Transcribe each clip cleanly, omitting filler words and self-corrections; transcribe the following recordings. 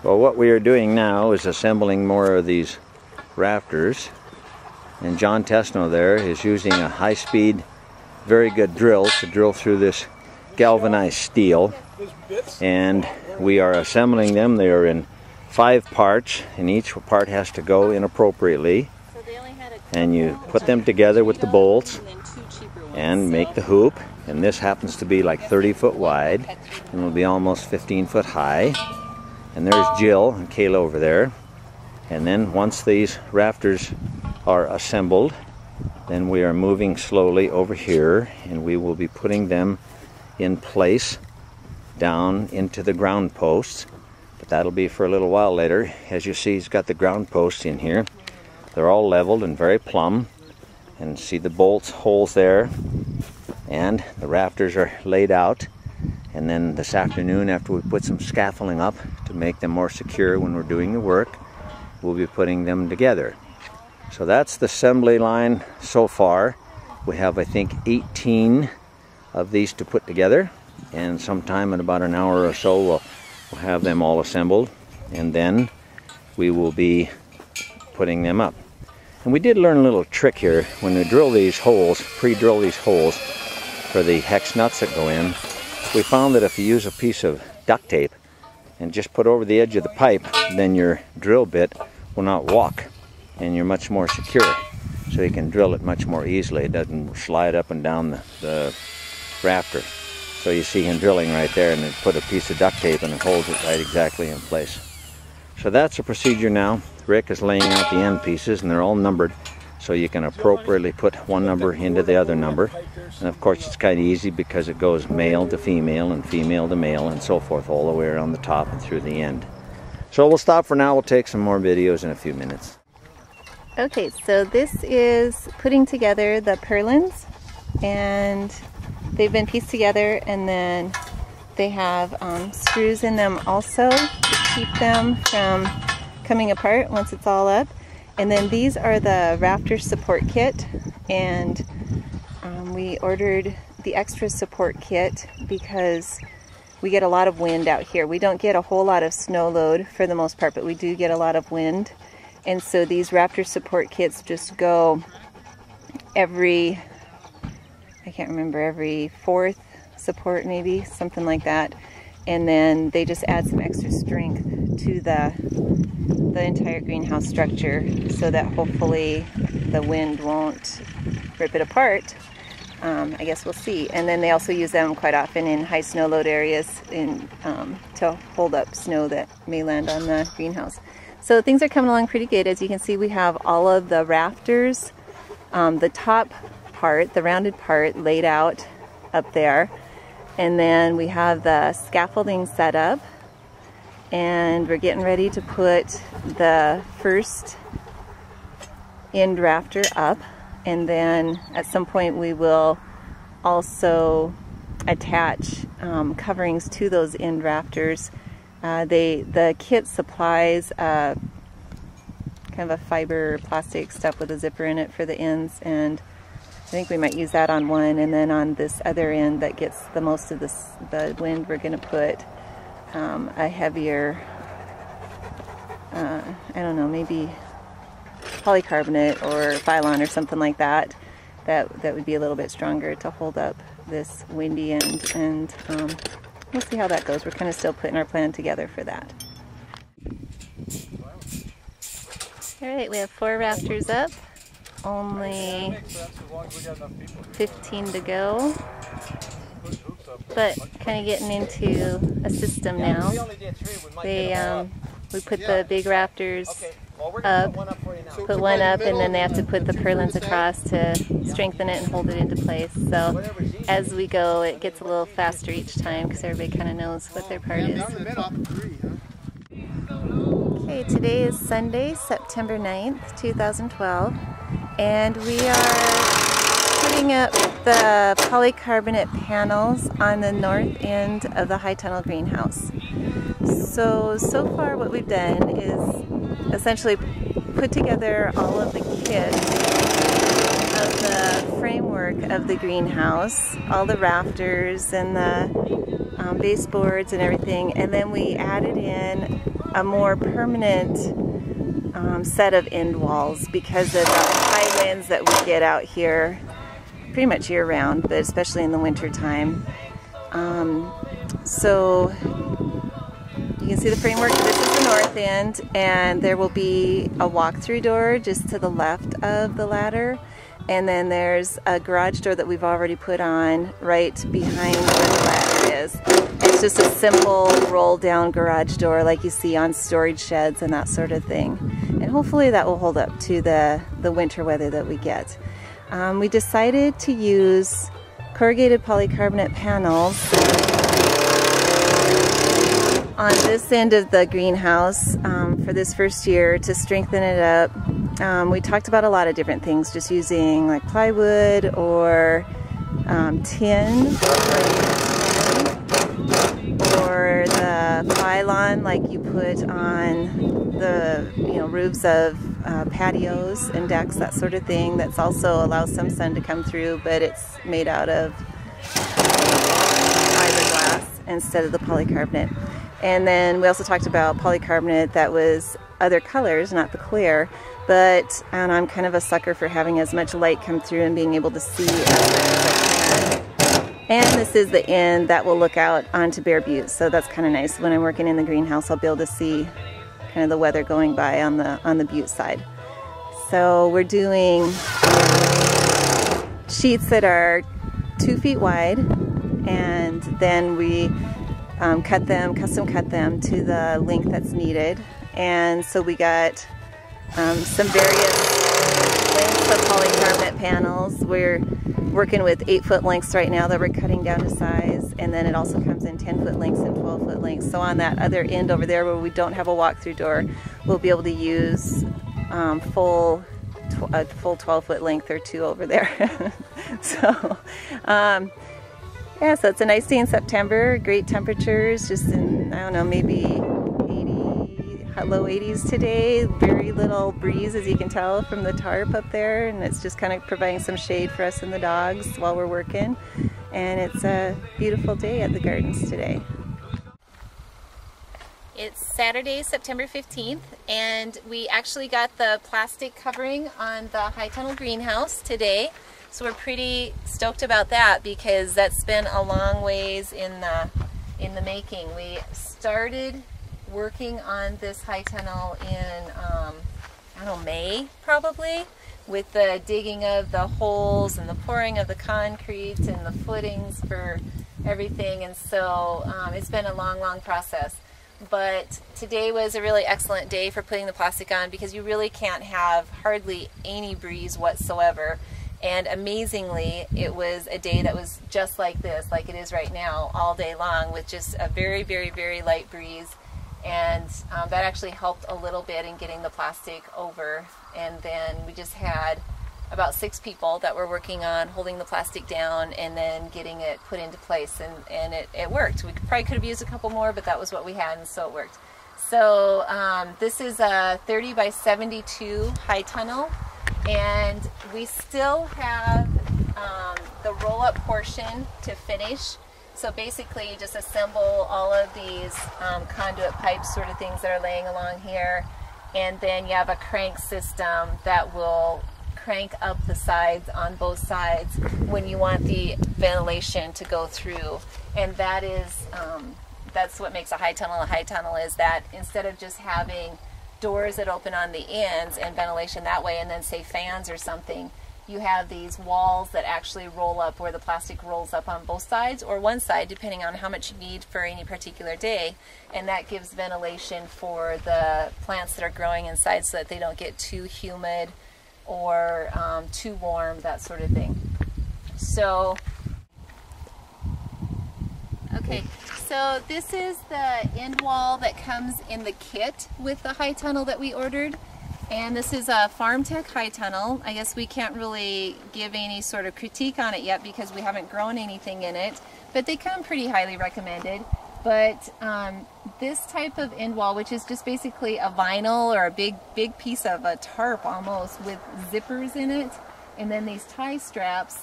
Well, what we are doing now is assembling more of these rafters, and John Tesno there is using a high-speed, very good drill to drill through this galvanized steel, and we are assembling them. They are in 5 parts, and each part has to go in appropriately, and you put them together with the bolts and make the hoop. And this happens to be like 30 foot wide, and will be almost 15 foot high. And there's Jill and Kayla over there. And then once these rafters are assembled, then we are moving slowly over here, and we will be putting them in place down into the ground posts. But that'll be for a little while later. As you see, he's got the ground posts in here. They're all leveled and very plumb. And see the bolts holes there. And the rafters are laid out. And then this afternoon, after we put some scaffolding up to make them more secure when we're doing the work, we'll be putting them together. So that's the assembly line so far. We have, I think, 18 of these to put together, and sometime in about an hour or so we'll have them all assembled, and then we will be putting them up. And we did learn a little trick here. When we drill these holes, pre-drill these holes for the hex nuts that go in, we found that if you use a piece of duct tape and just put over the edge of the pipe, then your drill bit will not walk, and you're much more secure. So you can drill it much more easily. It doesn't slide up and down the rafter. So you see him drilling right there, and then put a piece of duct tape and it holds it right exactly in place. So that's the procedure now. Rick is laying out the end pieces, and they're all numbered, so you can appropriately put one number into the other number. And of course it's kind of easy because it goes male to female and female to male and so forth all the way around the top and through the end. So we'll stop for now. We'll take some more videos in a few minutes. Okay, so this is putting together the purlins, and they've been pieced together, and then they have screws in them also to keep them from coming apart once it's all up. And then these are the rafter support kit, and we ordered the extra support kit because we get a lot of wind out here. We don't get a whole lot of snow load for the most part, but we do get a lot of wind. And so these rafter support kits just go every, I can't remember, every 4th support maybe, something like that. And then they just add some extra strength to the entire greenhouse structure so that hopefully the wind won't rip it apart. I guess we'll see. And then they also use them quite often in high snow load areas to hold up snow that may land on the greenhouse. So things are coming along pretty good. As you can see, we have all of the rafters, the top part, the rounded part, laid out up there. And then we have the scaffolding set up, and we're getting ready to put the first end rafter up. And then at some point we will also attach coverings to those end rafters. The kit supplies kind of a fiber plastic stuff with a zipper in it for the ends, and I think we might use that on one, and then on this other end that gets the most of the wind, we're going to put a heavier, I don't know, maybe polycarbonate or Phylon or something like that. That would be a little bit stronger to hold up this windy end, and we'll see how that goes. We're kind of still putting our plan together for that. Alright, we have 4 rafters up, only 15 to go, but kind of getting into a system now. We put the big rafters up, put one up, and then they have to put the purlins across to strengthen it and hold it into place. So as we go, it gets a little faster each time because everybody kind of knows what their part is. Okay, today is Sunday, September 9th, 2012, and we are putting up the polycarbonate panels on the north end of the high tunnel greenhouse. So far what we've done is essentially put together all of the kit of the framework of the greenhouse, all the rafters and the baseboards and everything, and then we added in a more permanent set of end walls because of the high winds that we get out here pretty much year round, but especially in the winter time. So you can see the framework. This is the north end, and there will be a walk-through door just to the left of the ladder, and then there's a garage door that we've already put on right behind where the ladder is. It's just a simple roll-down garage door like you see on storage sheds and that sort of thing, and hopefully that will hold up to the winter weather that we get. We decided to use corrugated polycarbonate panels on this end of the greenhouse for this first year to strengthen it up. We talked about a lot of different things, just using like plywood or tin or the pylon like you put on the roofs of patios and decks, that sort of thing. That's also allows some sun to come through, but it's made out of fiberglass instead of the polycarbonate. And then we also talked about polycarbonate that was other colors, not the clear, and I'm kind of a sucker for having as much light come through and being able to see as much as I can. And this is the end that will look out onto Bear Butte, so that's kind of nice. When I'm working in the greenhouse, I'll be able to see kind of the weather going by on the Butte side. So we're doing sheets that are 2 feet wide, and then we custom cut them to the length that's needed. And so we got some various lengths of polycarbonate panels. We're working with 8-foot lengths right now that we're cutting down to size, and then it also comes in 10-foot lengths and 12-foot lengths. So on that other end over there where we don't have a walk-through door, we'll be able to use a full 12-foot length or 2 over there. So yeah, so it's a nice day in September, great temperatures, just in, I don't know, maybe 80, low 80s today. Very little breeze, as you can tell from the tarp up there, and it's just kind of providing some shade for us and the dogs while we're working. And it's a beautiful day at the gardens today. It's Saturday, September 15th, and we actually got the plastic covering on the high tunnel greenhouse today. So we're pretty stoked about that because that's been a long ways in the making. We started working on this high tunnel in, I don't know, May probably, with the digging of the holes and the pouring of the concrete and the footings for everything. And so it's been a long process. But today was a really excellent day for putting the plastic on because you really can't have hardly any breeze whatsoever. And amazingly, it was a day that was just like this, like it is right now, all day long, with just a very light breeze. And that actually helped a little bit in getting the plastic over. And then we just had about 6 people that were working on holding the plastic down and then getting it put into place. And it worked. We probably could have used a couple more, but that was what we had, and so it worked. So this is a 30 by 72 high tunnel. And we still have the roll-up portion to finish. So basically you just assemble all of these conduit pipes sort of things that are laying along here, and then you have a crank system that will crank up the sides on both sides when you want the ventilation to go through. And that is that's what makes a high tunnel. A high tunnel is that instead of just having doors that open on the ends and ventilation that way, and then say fans or something, you have these walls that actually roll up, where the plastic rolls up on both sides or one side depending on how much you need for any particular day, and that gives ventilation for the plants that are growing inside so that they don't get too humid or too warm, that sort of thing. So okay, so this is the end wall that comes in the kit with the high tunnel that we ordered. And this is a Farm Tech high tunnel. I guess we can't really give any sort of critique on it yet because we haven't grown anything in it, but they come pretty highly recommended. But this type of end wall, which is just basically a vinyl or a big piece of a tarp almost with zippers in it, and then these tie straps,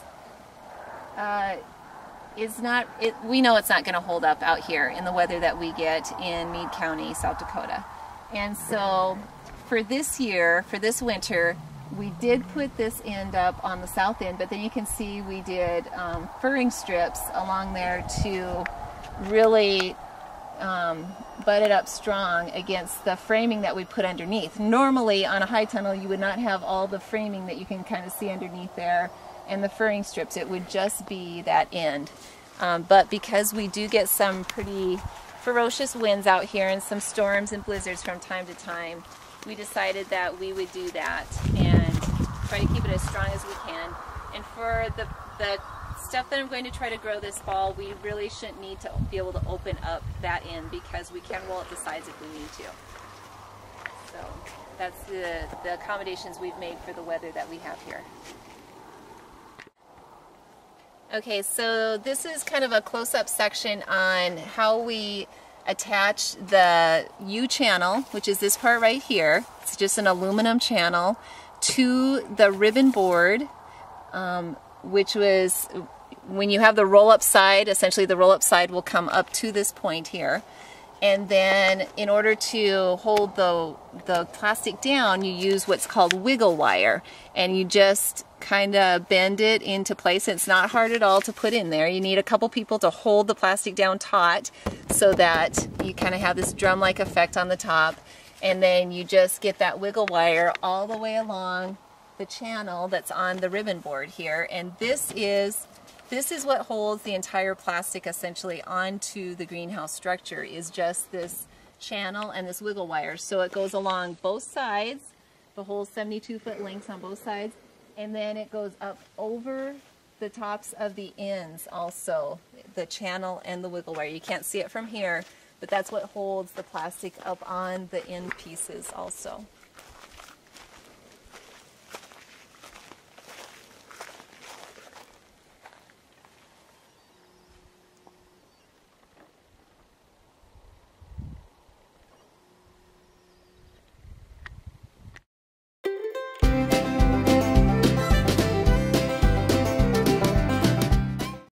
is not, we know it's not going to hold up out here in the weather that we get in Meade County, South Dakota. And so for this year, for this winter, we did put this end up on the south end, but then you can see we did furring strips along there to really butt it up strong against the framing that we put underneath. Normally on a high tunnel you would not have all the framing that you can kind of see underneath there and the furring strips. It would just be that end. But because we do get some pretty ferocious winds out here and some storms and blizzards from time to time, we decided that we would do that and try to keep it as strong as we can. And for the stuff that I'm going to try to grow this fall, we really shouldn't need to be able to open up that end because we can roll up the sides if we need to. So that's the accommodations we've made for the weather that we have here. Okay, so this is kind of a close-up section on how we attach the U-channel, which is this part right here. It's just an aluminum channel, to the ribbon board, which was, when you have the roll-up side, essentially the roll-up side will come up to this point here. And then in order to hold the plastic down, you use what's called wiggle wire. And you just kind of bend it into place. It's not hard at all to put in there. You need a couple people to hold the plastic down taut so that you kind of have this drum-like effect on the top. And then you just get that wiggle wire all the way along the channel that's on the ribbon board here. And this is what holds the entire plastic essentially onto the greenhouse structure, is just this channel and this wiggle wire. So it goes along both sides, the whole 72-foot length on both sides, and then it goes up over the tops of the ends also, the channel and the wiggle wire. You can't see it from here, but that's what holds the plastic up on the end pieces also.